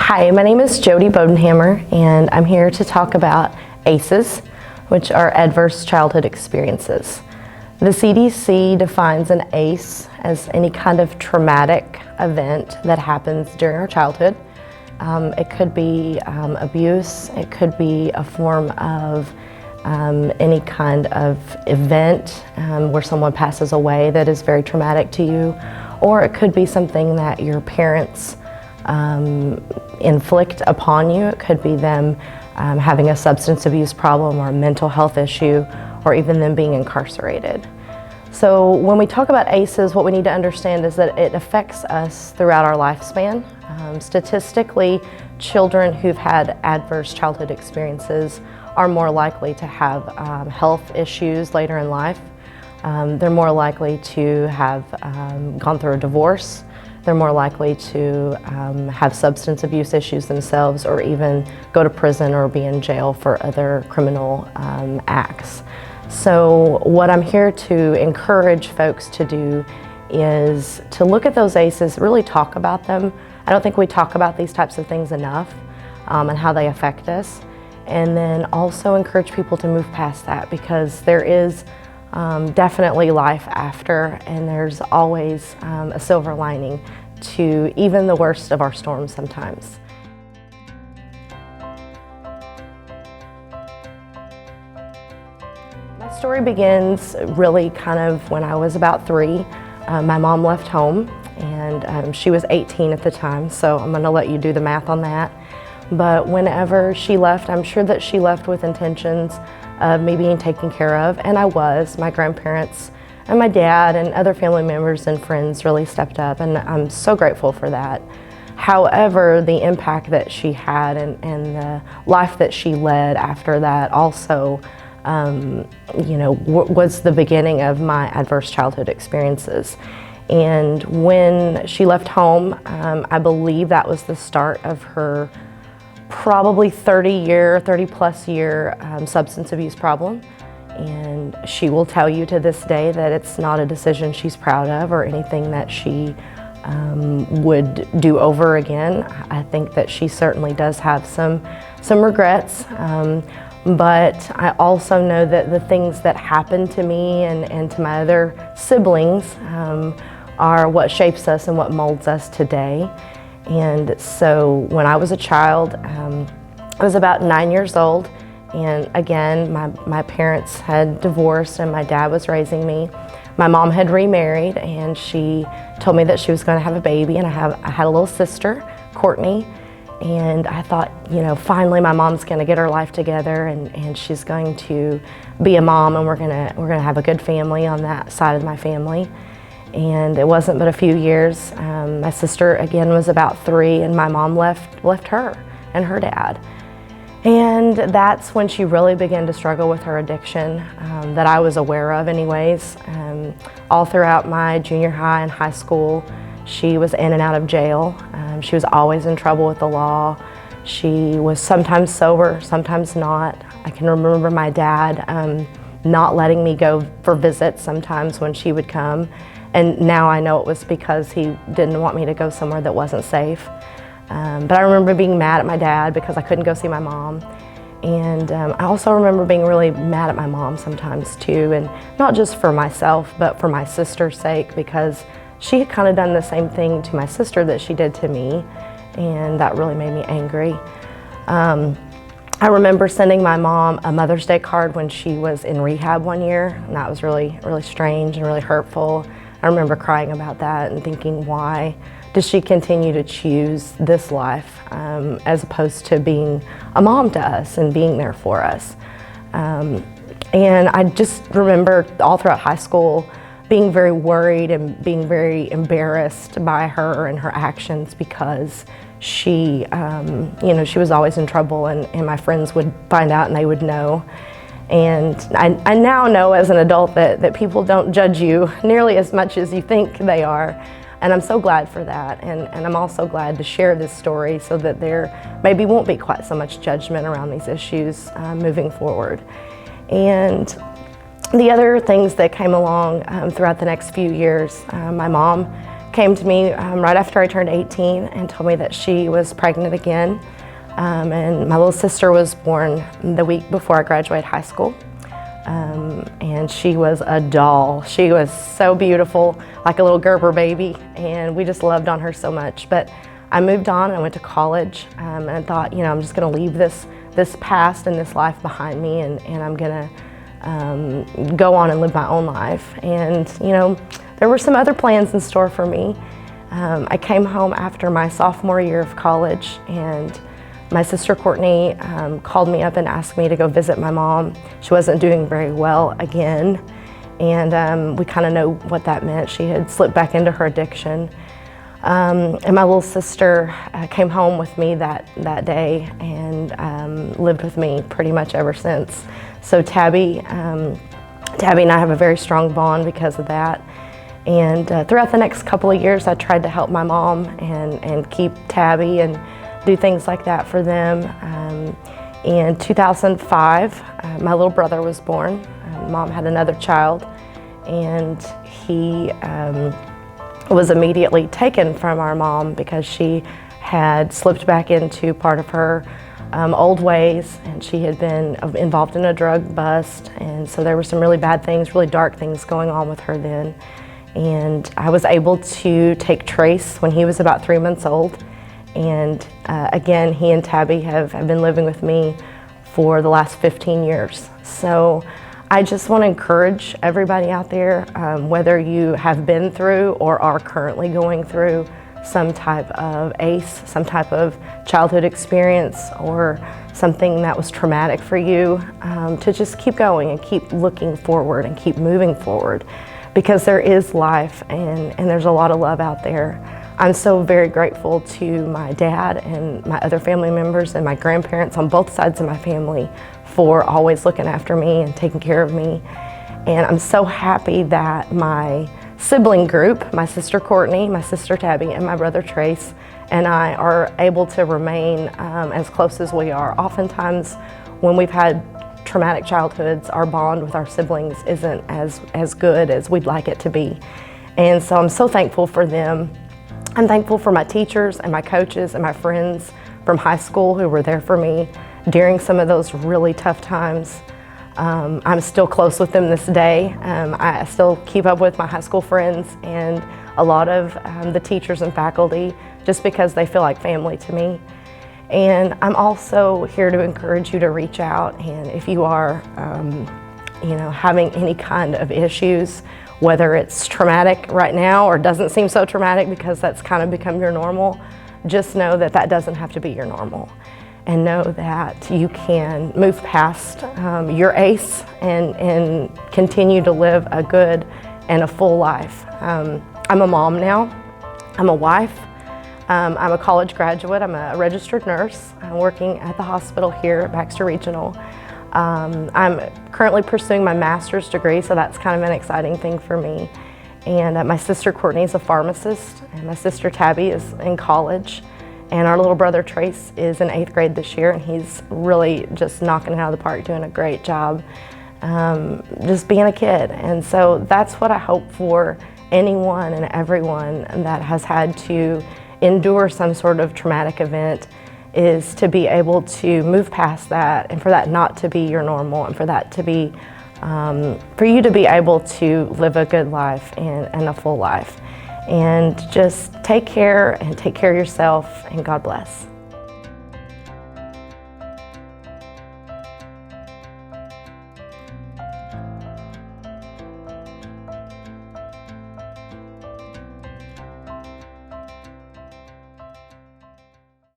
Hi, my name is Jodi Bodenhamer, and I'm here to talk about ACEs, which are Adverse Childhood Experiences. The CDC defines an ACE as any kind of traumatic event that happens during our childhood. It could be abuse, it could be a form of any kind of event where someone passes away that is very traumatic to you, or it could be something that your parents inflict upon you. It could be them having a substance abuse problem or a mental health issue, or even them being incarcerated. So when we talk about ACEs, what we need to understand is that it affects us throughout our lifespan. Statistically, children who've had adverse childhood experiences are more likely to have health issues later in life. They're more likely to have gone through a divorce. They're more likely to have substance abuse issues themselves, or even go to prison or be in jail for other criminal acts. So what I'm here to encourage folks to do is to look at those ACEs, really talk about them. I don't think we talk about these types of things enough and how they affect us. And then also encourage people to move past that, because there is definitely life after, and there's always a silver lining to even the worst of our storms sometimes. My story begins really kind of when I was about 3. My mom left home, and she was 18 at the time, so I'm going to let you do the math on that. But whenever she left, I'm sure that she left with intentions of me being taken care of, and I was. My grandparents and my dad and other family members and friends really stepped up, and I'm so grateful for that. However, the impact that she had and the life that she led after that also was the beginning of my adverse childhood experiences. And when she left home, I believe that was the start of her probably 30 plus year substance abuse problem. And she will tell you to this day that it's not a decision she's proud of or anything that she would do over again. I think that she certainly does have some regrets, but I also know that the things that happened to me and to my other siblings are what shapes us and what molds us today. And so when I was a child, I was about 9 years old, and again, my parents had divorced and my dad was raising me. My mom had remarried, and she told me that she was going to have a baby, and I had a little sister, Courtney, and I thought, finally my mom's going to get her life together, and she's going to be a mom, and we're gonna have a good family on that side of my family. And it wasn't but a few years. My sister, again, was about 3, and my mom left her and her dad. And that's when she really began to struggle with her addiction that I was aware of anyways. All throughout my junior high and high school, she was in and out of jail. She was always in trouble with the law. She was sometimes sober, sometimes not. I can remember my dad not letting me go for visits sometimes when she would come. And now I know it was because he didn't want me to go somewhere that wasn't safe. But I remember being mad at my dad because I couldn't go see my mom. And I also remember being really mad at my mom sometimes too, and not just for myself, but for my sister's sake, because she had kind of done the same thing to my sister that she did to me, and that really made me angry. I remember sending my mom a Mother's Day card when she was in rehab one year, and that was really, really strange and really hurtful. I remember crying about that and thinking, why does she continue to choose this life as opposed to being a mom to us and being there for us? And I just remember all throughout high school being very worried and being very embarrassed by her and her actions, because she was always in trouble, and my friends would find out and they would know. And I now know as an adult that people don't judge you nearly as much as you think they are. And I'm so glad for that. And I'm also glad to share this story so that there maybe won't be quite so much judgment around these issues moving forward. And the other things that came along throughout the next few years, my mom came to me right after I turned 18 and told me that she was pregnant again. And my little sister was born the week before I graduated high school. And she was a doll. She was so beautiful, like a little Gerber baby, and we just loved on her so much. But I moved on and I went to college and thought, I'm just gonna leave this past and this life behind me, and I'm gonna go on and live my own life. And there were some other plans in store for me. I came home after my sophomore year of college, and my sister Courtney called me up and asked me to go visit my mom. She wasn't doing very well again, and we kind of know what that meant. She had slipped back into her addiction. And my little sister came home with me that day and lived with me pretty much ever since. So Tabby and I have a very strong bond because of that. And throughout the next couple of years, I tried to help my mom and keep Tabby and do things like that for them. In 2005, my little brother was born. Mom had another child, and he was immediately taken from our mom because she had slipped back into part of her old ways, and she had been involved in a drug bust, and so there were some really bad things, really dark things going on with her then. And I was able to take Trace when he was about 3 months old. And again, he and Tabby have been living with me for the last 15 years. So I just want to encourage everybody out there, whether you have been through or are currently going through some type of ACE, some type of childhood experience, or something that was traumatic for you, to just keep going and keep looking forward and keep moving forward, because there is life and there's a lot of love out there. I'm so very grateful to my dad and my other family members and my grandparents on both sides of my family for always looking after me and taking care of me. And I'm so happy that my sibling group, my sister Courtney, my sister Tabby, and my brother Trace, and I are able to remain as close as we are. Oftentimes when we've had traumatic childhoods, our bond with our siblings isn't as good as we'd like it to be. And so I'm so thankful for them. I'm thankful for my teachers and my coaches and my friends from high school who were there for me during some of those really tough times. I'm still close with them this day. I still keep up with my high school friends and a lot of the teachers and faculty just because they feel like family to me. And I'm also here to encourage you to reach out, and if you are having any kind of issues, whether it's traumatic right now or doesn't seem so traumatic because that's kind of become your normal, just know that that doesn't have to be your normal. And know that you can move past your ACE and continue to live a good and a full life. I'm a mom now, I'm a wife, I'm a college graduate, I'm a registered nurse. I'm working at the hospital here at Baxter Regional. I'm currently pursuing my master's degree, so that's kind of an exciting thing for me. And my sister Courtney is a pharmacist, and my sister Tabby is in college, and our little brother Trace is in 8th grade this year, and he's really just knocking it out of the park, doing a great job, just being a kid. And so that's what I hope for anyone and everyone that has had to endure some sort of traumatic event, is to be able to move past that, and for that not to be your normal, and for that to be, for you to be able to live a good life and a full life. And just take care of yourself, and God bless.